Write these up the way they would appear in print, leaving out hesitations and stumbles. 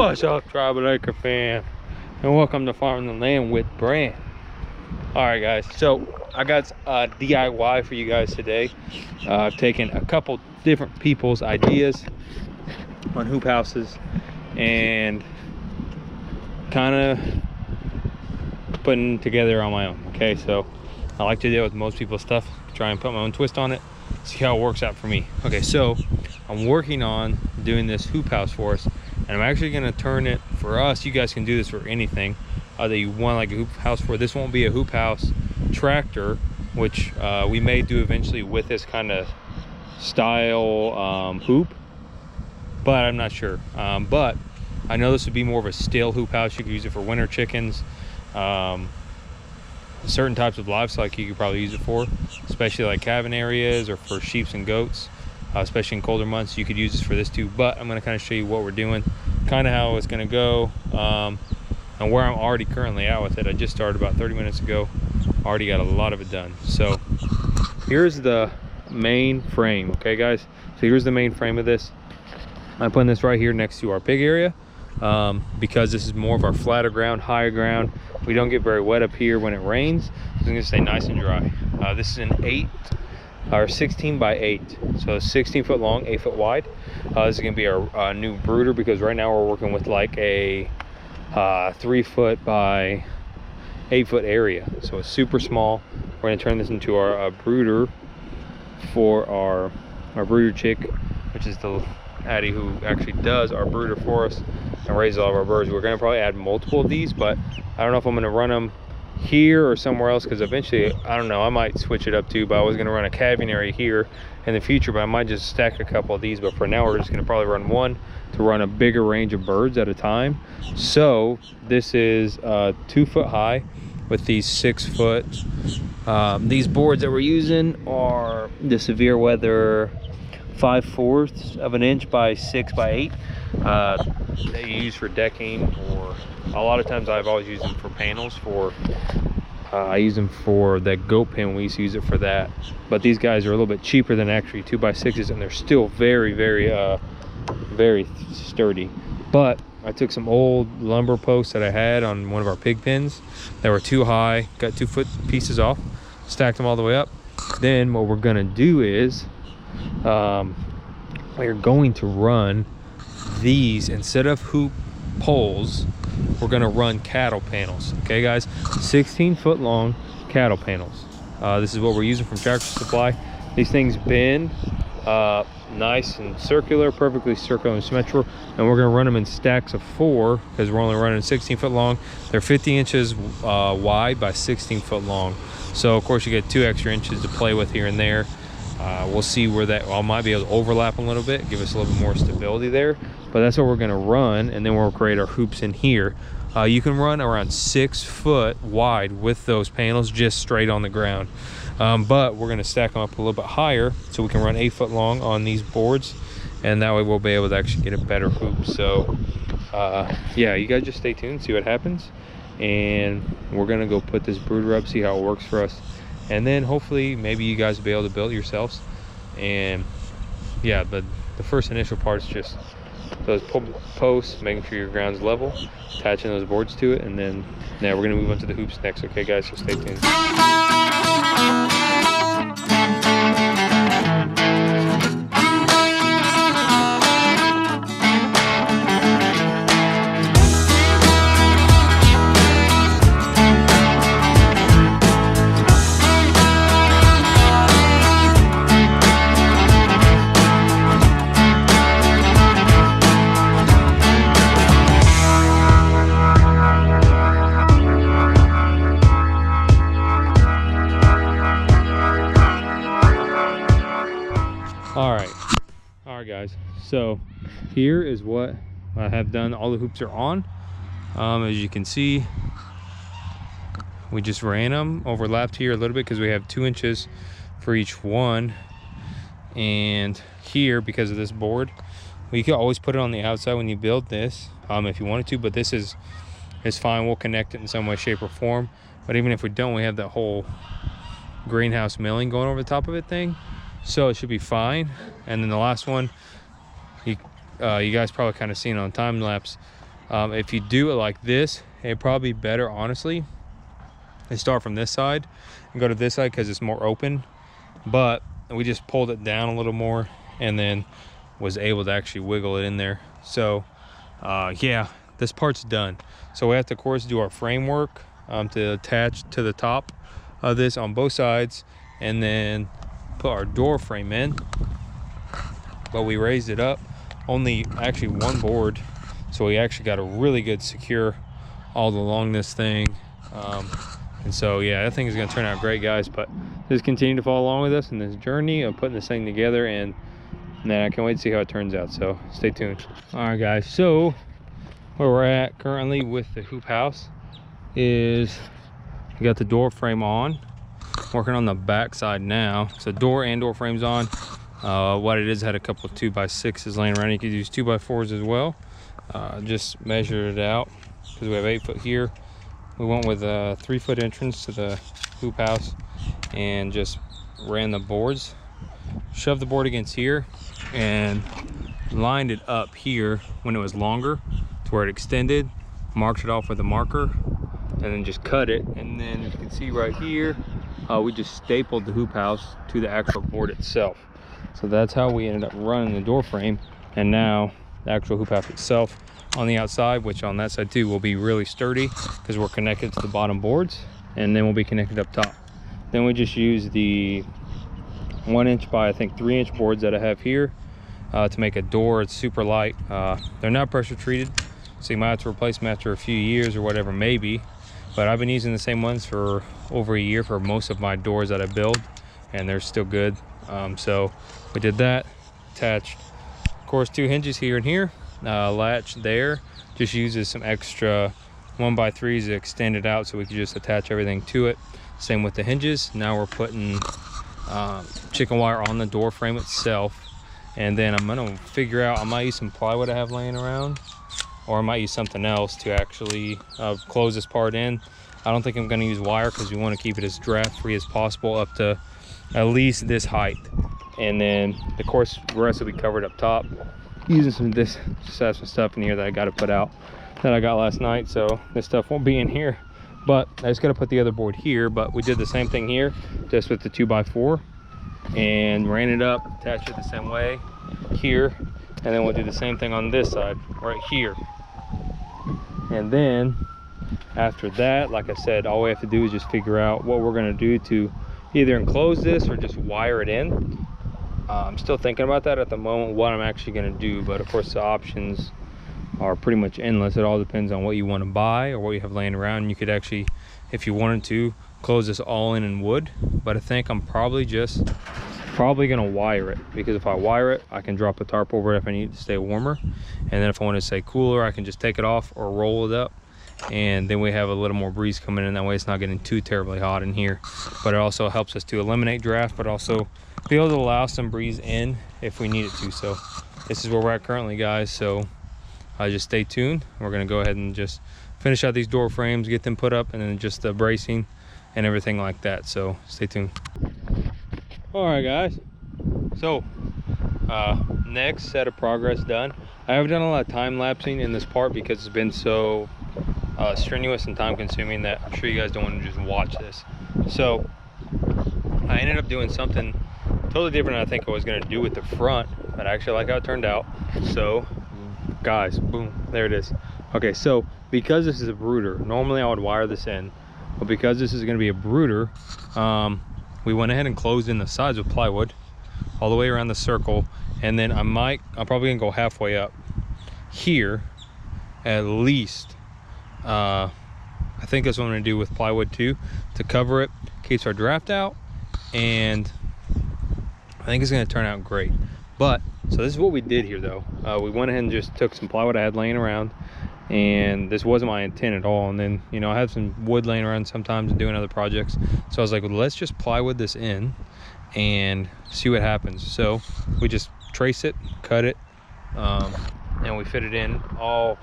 What's up, Tribal Acre fam? And welcome to Farming the Land with Brand. Alright guys, so I got a DIY for you guys today. I've taken a couple different people's ideas on hoop houses and kind of putting together on my own. Okay, so I like to deal with most people's stuff, try and put my own twist on it, see how it works out for me. Okay, so I'm working on doing this hoop house for us, and I'm actually going to turn it for us. You guys can do this for anything that you want, like a hoop house for. This won't be a hoop house tractor, which we may do eventually with this kind of style hoop, but I'm not sure. But I know this would be more of a still hoop house. You could use it for winter chickens, certain types of livestock you could probably use it for, especially like calving areas or for sheep and goats, especially in colder months. You could use this for this too, but I'm going to kind of show you what we're doing, kind of how it's going to go, and where I'm already currently at with it. I just started about 30 minutes ago, already got a lot of it done. So here's the main frame. Okay guys, so here's the main frame of this. I'm putting this right here next to our pig area, because this is more of our flatter ground, higher ground. We don't get very wet up here when it rains. It's gonna stay nice and dry. This is an 16 by 8, so 16 foot long, 8 foot wide. This is gonna be our new brooder, because right now we're working with like a 3 foot by 8 foot area, so it's super small. We're gonna turn this into our brooder for our brooder chick, which is the Addie who actually does our brooder for us and raises all of our birds. We're gonna probably add multiple of these, but I don't know if I'm gonna run them here or somewhere else, because eventually, I don't know, I might switch it up too. But I was gonna run a calving area here in the future, but I might just stack a couple of these. But for now, we're just gonna probably run one to run a bigger range of birds at a time. So this is 2 foot high with these 6 foot. These boards that we're using are the severe weather 5/4 of an inch by 6 by 8. They use for decking, or a lot of times I've always used them for panels. I use them for that goat pen. We used to use it for that. But these guys are a little bit cheaper than actually 2x6s, and they're still very, very sturdy. But I took some old lumber posts that I had on one of our pig pens that were too high, got 2 foot pieces off, stacked them all the way up. Then what we're gonna do is we're going to run these, instead of hoop poles, we're going to run cattle panels. Okay guys, 16 foot long cattle panels. This is what we're using from Tractor Supply. These things bend nice and circular, perfectly circular and symmetrical, and we're going to run them in stacks of 4, because we're only running 16 foot long. They're 50 inches wide by 16 foot long, so of course you get 2 extra inches to play with here and there. We'll see where that, I might be able to overlap a little bit, give us a little bit more stability there. But that's what we're going to run, and then we'll create our hoops in here. You can run around 6 foot wide with those panels just straight on the ground. But we're going to stack them up a little bit higher, so we can run 8 foot long on these boards, and that way we'll be able to actually get a better hoop. So yeah, you guys just stay tuned, see what happens, and we're going to go put this brooder up, see how it works for us. And then hopefully maybe you guys will be able to build it yourselves. And yeah, but the first initial part is just those posts, making sure your ground's level, attaching those boards to it, and then now we're gonna move on to the hoops next. Okay guys, so stay tuned. All right guys, so here is what I have done. All the hoops are on. As you can see, we just ran them, overlapped here a little bit because we have 2 inches for each one. And here, because of this board, well, you can always put it on the outside when you build this, if you wanted to, but this is fine. We'll connect it in some way, shape, or form. But even if we don't, we have that whole greenhouse milling going over the top of it thing, so it should be fine. And then the last one, you guys probably kind of seen on time lapse, If you do it like this, it'd probably be better, honestly, and start from this side and go to this side because it's more open. But we just pulled it down a little more and then was able to actually wiggle it in there. So yeah, this part's done. So we have to, of course, do our framework to attach to the top of this on both sides, and then put our door frame in. But we raised it up only actually one board, so we actually got a really good secure all along this thing. And so yeah, that thing is going to turn out great, guys. But just continue to follow along with us in this journey of putting this thing together, and man, I can't wait to see how it turns out, so stay tuned. All right, guys, so where we're at currently with the hoop house is we got the door frame on, working on the back side now. So door and door frames on. What it is, had a couple of 2x6s laying around. You could use 2x4s as well. Just measured it out because we have 8 foot here. We went with a 3 foot entrance to the hoop house and just ran the boards, shoved the board against here, and lined it up here when it was longer to where it extended, marked it off with a marker, and then just cut it. And then you can see right here, we just stapled the hoop house to the actual board itself. So that's how we ended up running the door frame. And now the actual hoop house itself on the outside, which on that side too will be really sturdy because we're connected to the bottom boards, and then we'll be connected up top. Then we just use the 1 inch by I think 3 inch boards that I have here to make a door. It's super light. They're not pressure treated, so you might have to replace them after a few years or whatever, maybe. But I've been using the same ones for over a year for most of my doors that I build, and they're still good. So we did that, attached, of course, 2 hinges here and here. Latch there just uses some extra 1x3s to extend it out so we can just attach everything to it. Same with the hinges. Now we're putting chicken wire on the door frame itself, and then I'm gonna figure out, I might use some plywood I have laying around, or I might use something else to actually close this part in. I don't think I'm gonna use wire because we want to keep it as draft free as possible up to at least this height. And then of course the rest will be covered up top using some of this. Just have some stuff in here that I got to put out that I got last night, so this stuff won't be in here. But I just got to put the other board here. But we did the same thing here, just with the 2x4, and ran it up, attached it the same way here, and then we'll do the same thing on this side right here. And then after that, like I said, all we have to do is just figure out what we're going to do to either enclose this or just wire it in. I'm still thinking about that at the moment, what I'm actually going to do. But of course the options are pretty much endless. It all depends on what you want to buy or what you have laying around. You could actually, if you wanted to, close this all in wood. But I think I'm probably going to wire it, because if I wire it, I can drop a tarp over it if I need it to stay warmer. And then if I want to stay cooler, I can just take it off or roll it up, and then we have a little more breeze coming in. That way it's not getting too terribly hot in here. But it also helps us to eliminate draft, but also be able to allow some breeze in if we need it to. So this is where we're at currently, guys. So just stay tuned. We're going to go ahead and just finish out these door frames, get them put up, and then just the bracing and everything like that. So stay tuned. All right, guys, so next set of progress done. I haven't done a lot of time lapsing in this part because it's been so strenuous and time consuming that I'm sure you guys don't want to just watch this. So I ended up doing something totally different than I think I was going to do with the front, but I actually like how it turned out. So guys, boom, there it is. Okay, so because this is a brooder, normally I would wire this in, but because this is going to be a brooder, we went ahead and closed in the sides with plywood all the way around the circle. And then I'm probably gonna go halfway up here at least. I think that's what I'm gonna do with plywood too, to cover it, keeps our draft out, and I think it's gonna turn out great. But so this is what we did here though. We went ahead and just took some plywood I had laying around, and this wasn't my intent at all. And then, you know, I have some wood laying around sometimes and doing other projects, so I was like, well, let's just plywood this in and see what happens. So we just trace it, cut it, and we fit it in all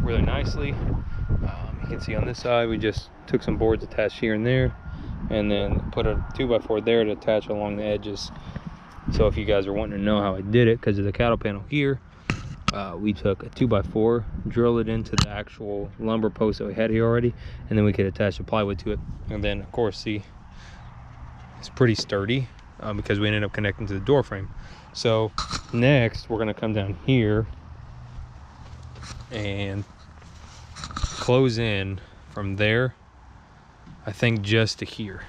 really nicely. You can see on this side we just took some boards attached here and there, and then put a 2x4 there to attach along the edges. So if you guys are wanting to know how I did it, because of the cattle panel here, we took a 2x4, drill it into the actual lumber post that we had here already, and then we could attach the plywood to it. And then of course, see, it's pretty sturdy because we ended up connecting to the door frame. So next we're gonna come down here and close in from there, I think just to here.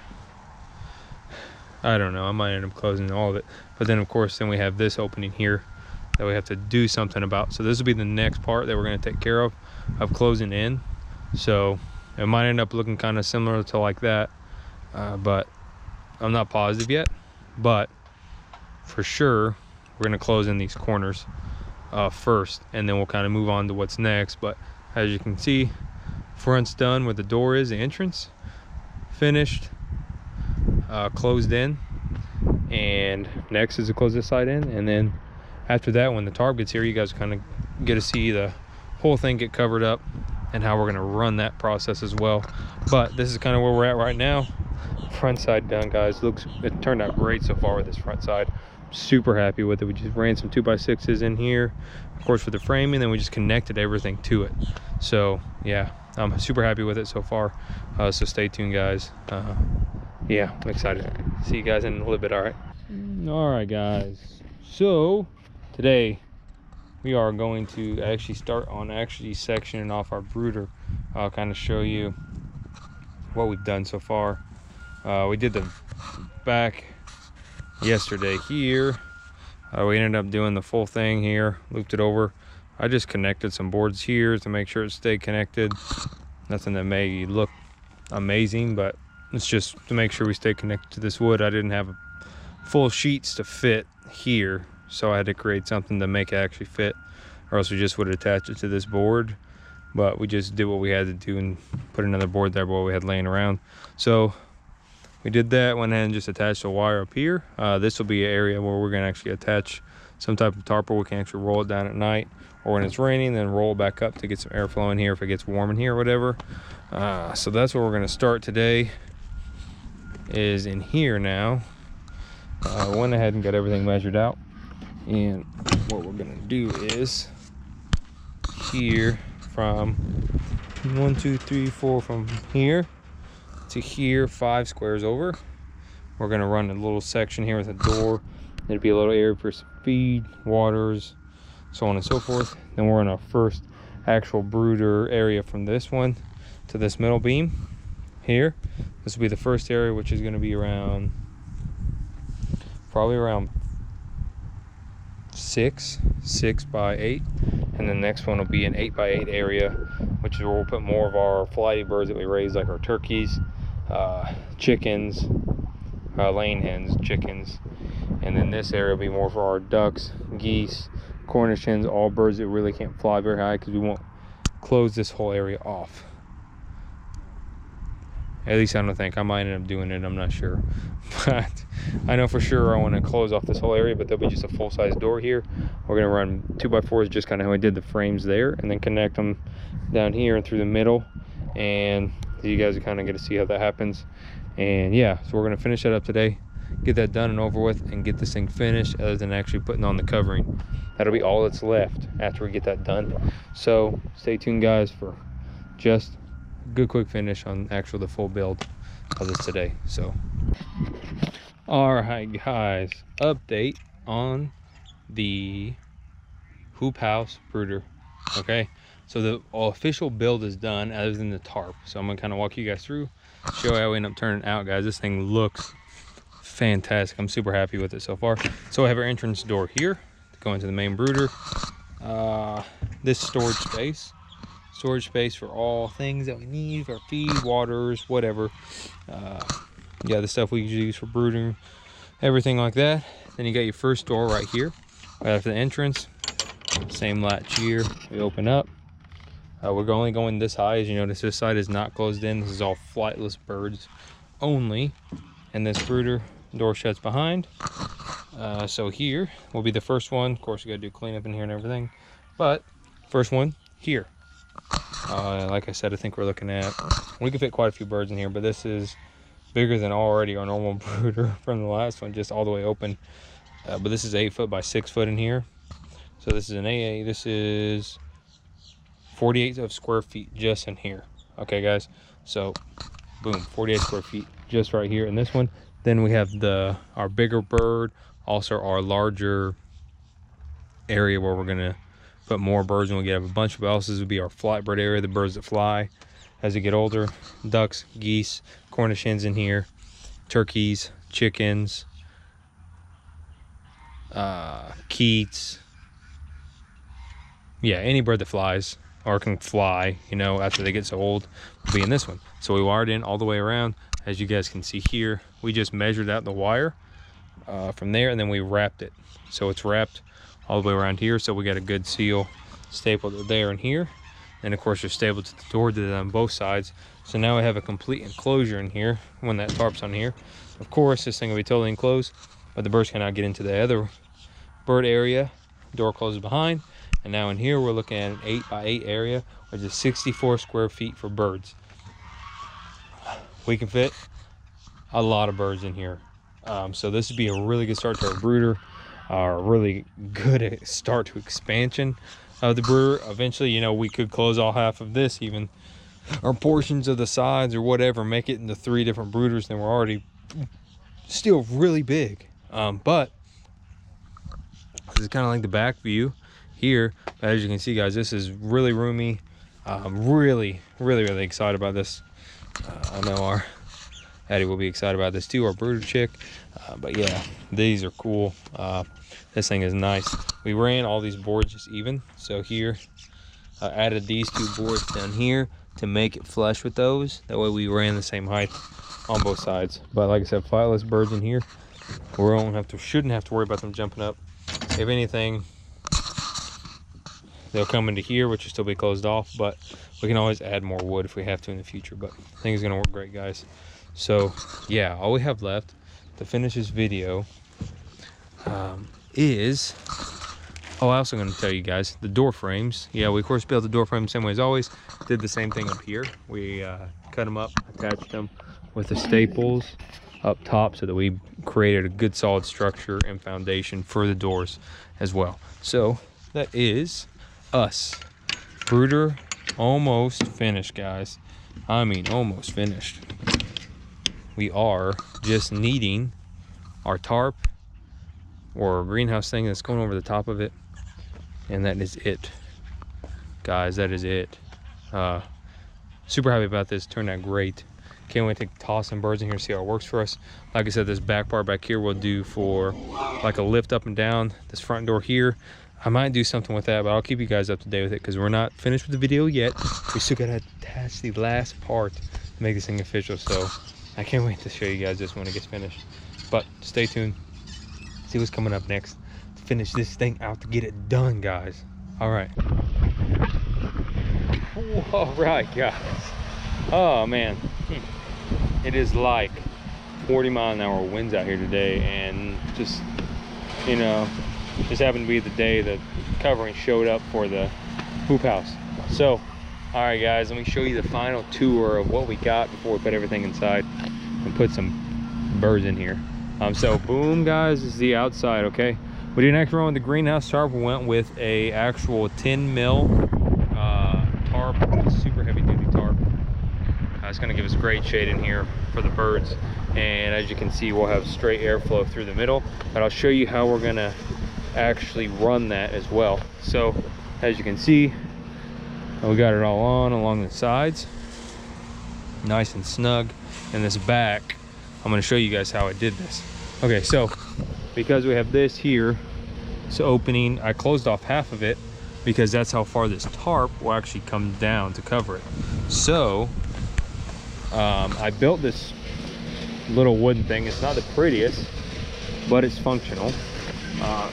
I don't know, I might end up closing all of it, but then of course then we have this opening here that we have to do something about. So this will be the next part that we're going to take care of closing in. So it might end up looking kind of similar to like that, but I'm not positive yet. But for sure we're going to close in these corners first, and then we'll kind of move on to what's next. But as you can see, front's done where the door is, the entrance finished, closed in, and next is to close this side in. And then after that, when the tarp gets here, you guys kind of get to see the whole thing get covered up and how we're going to run that process as well. But this is kind of where we're at right now. Front side done, guys. It turned out great so far with this front side. Super happy with it. We just ran some 2x6s in here, of course, for the framing, then we just connected everything to it. So yeah, I'm super happy with it so far. So stay tuned, guys. Yeah, I'm excited. See you guys in a little bit. All right, guys. So today we are going to actually start on sectioning off our brooder. I'll kind of show you what we've done so far. We did the back yesterday here. We ended up doing the full thing here, looped it over. I just connected some boards here to make sure it stayed connected. Nothing that may look amazing, but it's just to make sure we stay connected to this wood. I didn't have full sheets to fit here, so I had to create something to make it actually fit, or else we just would attach it to this board. But we just did what we had to do and put another board there what we had laying around. So we did that, went ahead and just attached a wire up here. This will be an area where we're going to actually attach some type of tarp where we can actually roll it down at night, or when it's raining, then roll it back up to get some airflow in here if it gets warm in here or whatever. So that's where we're going to start today, is in here now. Went ahead and got everything measured out, and what we're going to do is here from 1 2 3 4 from here to here, 5 squares over, we're going to run a little section here with a door. There'd be a little area for some feed, waters, so on and so forth. Then we're in our first actual brooder area from this one to this middle beam here. This will be the first area, which is going to be around probably around 6 by 8, and the next one will be an 8 by 8 area, which is where we'll put more of our flighty birds that we raise, like our turkeys, chickens, laying hens, chickens. And then this area will be more for our ducks, geese, Cornish hens, all birds that really can't fly very high, because we won't close this whole area off. At least I don't think. I might end up doing it, I'm not sure. But I know for sure I want to close off this whole area, but there'll be just a full-size door here. We're going to run 2x4s, just kind of how I did the frames there, and then connect them down here and through the middle. And you guys are kind of going to see how that happens. And yeah, so we're going to finish that up today, get that done and over with, and get this thing finished, other than actually putting on the covering. That'll be all that's left after we get that done. So stay tuned, guys, for just good quick finish on the full build of this today. So all right, guys, update on the hoop house brooder. Okay, so the official build is done, other than the tarp. So I'm gonna kind of walk you guys through, show how we end up turning out, guys. This thing looks fantastic. I'm super happy with it so far. So I have our entrance door here to go into the main brooder. This storage space for all things that we need for feed, waters, whatever. Yeah, the stuff we usually use for brooding, everything like that. Then you got your first door right here, right after the entrance. Same latch here. We open up. We're only going this high. As you notice, this side is not closed in. This is all flightless birds only. And this brooder door shuts behind. So here will be the first one. Of course, we got to do cleanup in here and everything. But first one here. Like I said, I think we're looking at, we can fit quite a few birds in here, but this is bigger than already our normal brooder from the last one, just all the way open. But this is 8 foot by 6 foot in here. So this is an AA. This is 48 of square feet just in here. Okay, guys. So boom, 48 square feet just right here in this one. Then we have our bigger bird, also our larger area where we're gonna put more birds, and we have a bunch of else. This would be our flight bird area, the birds that fly as they get older. Ducks, geese, Cornish hens in here, turkeys, chickens, keats. Yeah, any bird that flies or can fly, you know, after they get so old will be in this one. So we wired in all the way around. As you guys can see here, we just measured out the wire from there, and then we wrapped it. So it's wrapped all the way around here. So we got a good seal stapled there and here. And of course, you're stapled to the door on both sides. So now we have a complete enclosure in here when that tarp's on here. Of course, this thing will be totally enclosed, but the birds cannot get into the other bird area. Door closes behind. And now in here, we're looking at an 8 by 8 area, which is 64 square feet for birds. We can fit a lot of birds in here. So this would be a really good start to our brooder, a really good start to expansion of the brooder. Eventually, you know, we could close all half of this even, or portions of the sides or whatever, make it into 3 different brooders. Then we're already still really big. But this is kind of like the back view here. But as you can see, guys, this is really roomy. Really excited about this. I know our Addie will be excited about this too, our brooder chick. But yeah, these are cool. This thing is nice. We ran all these boards just even. So here, I added these 2 boards down here to make it flush with those. That way we ran the same height on both sides. But like I said, flightless birds in here, shouldn't have to worry about them jumping up. If anything, they'll come into here, which will still be closed off, but we can always add more wood if we have to in the future. But I think it's gonna work great, guys. So yeah, all we have left to finish this video is, I also gonna tell you guys, the door frames. Yeah, we of course built the door frame the same way as always. Did the same thing up here. We cut them up, attached them with the staples up top so that we created a good solid structure and foundation for the doors as well. So that is us. Brooder almost finished, guys. I mean, almost finished. We are just needing our tarp or greenhouse thing that's going over the top of it, and that is it, guys. That is it. Super happy about this. Turned out great. Can't wait to toss some birds in here, see how it works for us. Like I said, this back part back here will do for like a lift up and down. This front door here, I might do something with that, but I'll keep you guys up to date with it because we're not finished with the video yet. We still gotta attach the last part to make this thing official. So I can't wait to show you guys this when it gets finished. But stay tuned, see what's coming up next to finish this thing out, to get it done, guys. All right. All right, guys. Oh man, it is like 40-mile-an-hour winds out here today, and just, you know, just happened to be the day that covering showed up for the hoop house. So all right, guys, let me show you the final tour of what we got before we put everything inside and put some birds in here. So boom, guys, this is the outside. Okay, we didn't actually run with the greenhouse tarp. We went with a actual 10 mil tarp, super heavy duty tarp. It's going to give us great shade in here for the birds, and as you can see, we'll have straight airflow through the middle. But I'll show you how we're going to actually run that as well. So as you can see, we got it all on along the sides, nice and snug. And this back, I'm going to show you guys how I did this. Okay, so because we have this here, this opening, I closed off half of it because that's how far this tarp will actually come down to cover it. So I built this little wooden thing. It's not the prettiest, but it's functional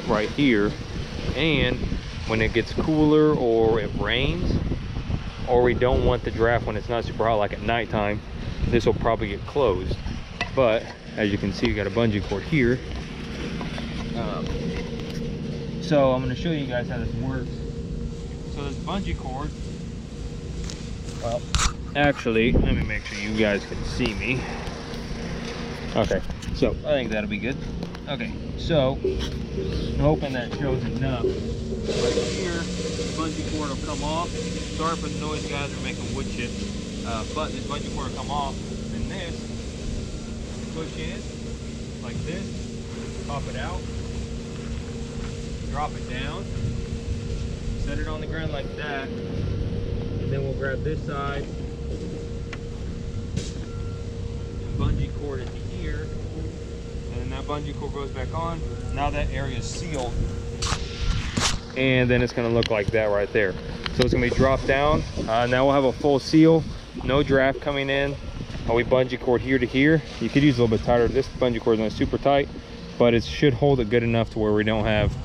right here. And when it gets cooler or it rains, or we don't want the draft when it's not super hot, like at nighttime, this will probably get closed. But as you can see, we got a bungee cord here. So I'm going to show you guys how this works. So this bungee cord, well, actually, let me make sure you guys can see me. Okay, so I think that'll be good. Okay, so I'm hoping that shows enough. Right here, the bungee cord will come off. Sorry for the noise, guys, we're making wood chips. But this bungee cord will come off, and this, push in, like this, pop it out, drop it down, set it on the ground like that, and then we'll grab this side, and bungee cord it to here, and then that bungee cord goes back on. Now that area is sealed, and then it's going to look like that right there. So it's going to be dropped down. Now we'll have a full seal, no draft coming in. We bungee cord here to here. You could use a little bit tighter. This bungee cord is not super tight, but it should hold it good enough to where we don't have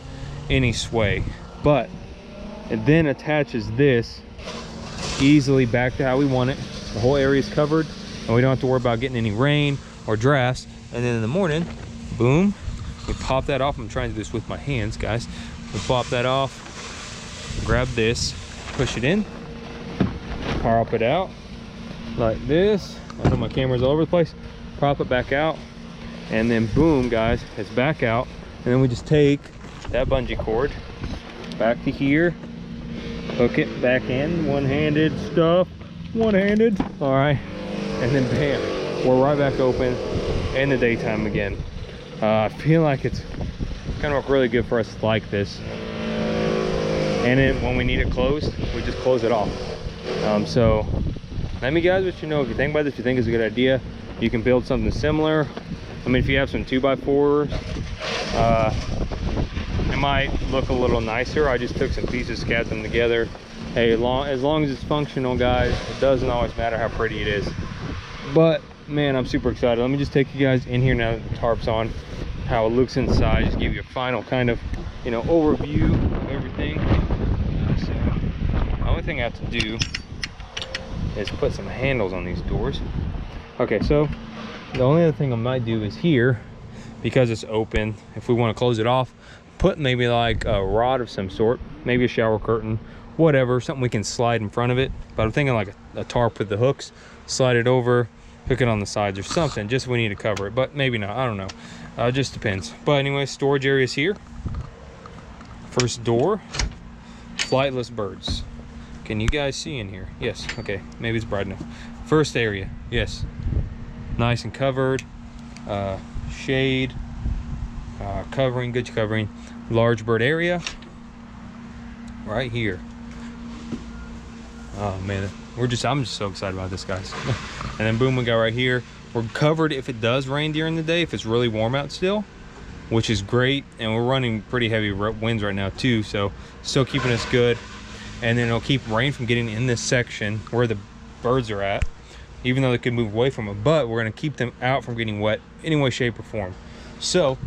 any sway. But it then attaches this easily back to how we want it. The whole area is covered, and we don't have to worry about getting any rain or drafts. And then in the morning, boom, we pop that off. I'm trying to do this with my hands, guys. We pop that off, grab this, push it in, pop it out like this. I know my camera's all over the place. Prop it back out, and then boom, guys, it's back out. And then we just take that bungee cord back to here, hook it back in, one-handed stuff, one-handed, all right, and then bam, we're right back open in the daytime again. I feel like it's kind of really good for us like this, and then when we need it closed, we just close it off. So let me guys, what you know, if you think about this, if you think it's a good idea, you can build something similar. I mean, if you have some 2x4s, it might look a little nicer. I just took some pieces, scattered them together. Hey, as long as it's functional, guys, it doesn't always matter how pretty it is. But man, I'm super excited. Let me just take you guys in here now that the tarp's on, how it looks inside, just give you a final kind of, you know, overview of everything. So the only thing I have to do is put some handles on these doors. Okay, so the only other thing I might do is here, because it's open, if we want to close it off, put maybe like a rod of some sort, maybe a shower curtain, whatever, something we can slide in front of it. But I'm thinking like a tarp with the hooks, slide it over, hook it on the sides or something, just we need to cover it. But maybe not, I don't know, it just depends. But anyway, storage areas here. First door, flightless birds. Can you guys see in here? Yes, okay, maybe it's bright enough. First area, yes, nice and covered, shade, covering, good covering. Large bird area right here. Oh man, I'm just so excited about this, guys. And then boom, we go right here. We're covered if it does rain during the day, if it's really warm out still, which is great. And we're running pretty heavy winds right now too, so still keeping us good. And then it'll keep rain from getting in this section where the birds are at, even though they could move away from it, but we're gonna keep them out from getting wet any way, shape, or form. So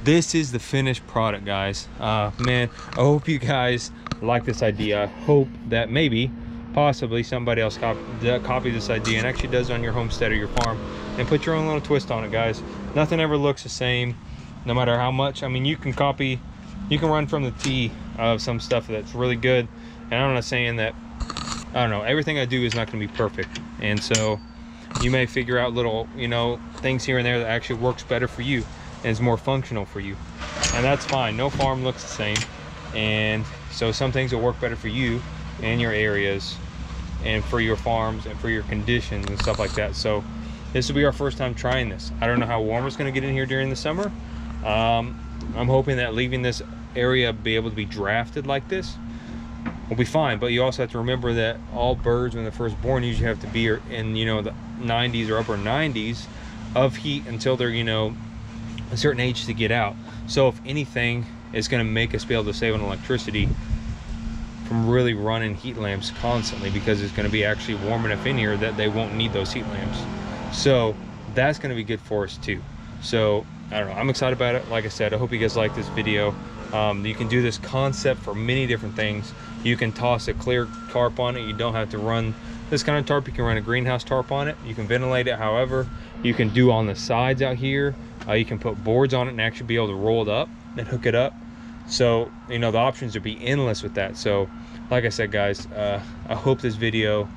this is the finished product, guys. Man, I hope you guys like this idea. I hope that maybe, possibly somebody else copy this idea and actually does it on your homestead or your farm and put your own little twist on it, guys. Nothing ever looks the same, no matter how much. I mean, you can run from the T of some stuff that's really good. And I'm not saying that, I don't know, everything I do is not going to be perfect. And so you may figure out little, you know, things here and there that actually works better for you and is more functional for you. And that's fine. No farm looks the same. And so some things will work better for you and your areas and for your farms and for your conditions and stuff like that. So this will be our first time trying this. I don't know how warm it's going to get in here during the summer. I'm hoping that leaving this area be able to be drafted like this will be fine. But you also have to remember that all birds, when they're first born, usually have to be in, you know, the 90s or upper 90s of heat until they're, you know, a certain age to get out. So if anything, it's going to make us be able to save on electricity from really running heat lamps constantly, because it's going to be actually warm enough in here that they won't need those heat lamps. So that's going to be good for us too. So I don't know, I'm excited about it. Like I said, I hope you guys like this video. You can do this concept for many different things. You can toss a clear tarp on it. You don't have to run this kind of tarp. You can run a greenhouse tarp on it. You can ventilate it however. You can do on the sides out here. You can put boards on it and actually be able to roll it up and hook it up. So, you know, the options would be endless with that. So like I said, guys, I hope this video,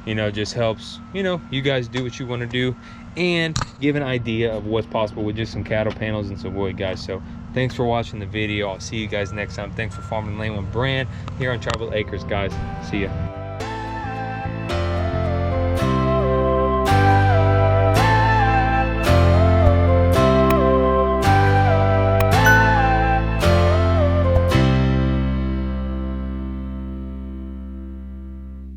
you know, just helps, you know, you guys do what you want to do and give an idea of what's possible with just some cattle panels and some wood, guys. So thanks for watching the video. I'll see you guys next time. Thanks for farming land with Brand here on Tribal Acres, guys. See ya.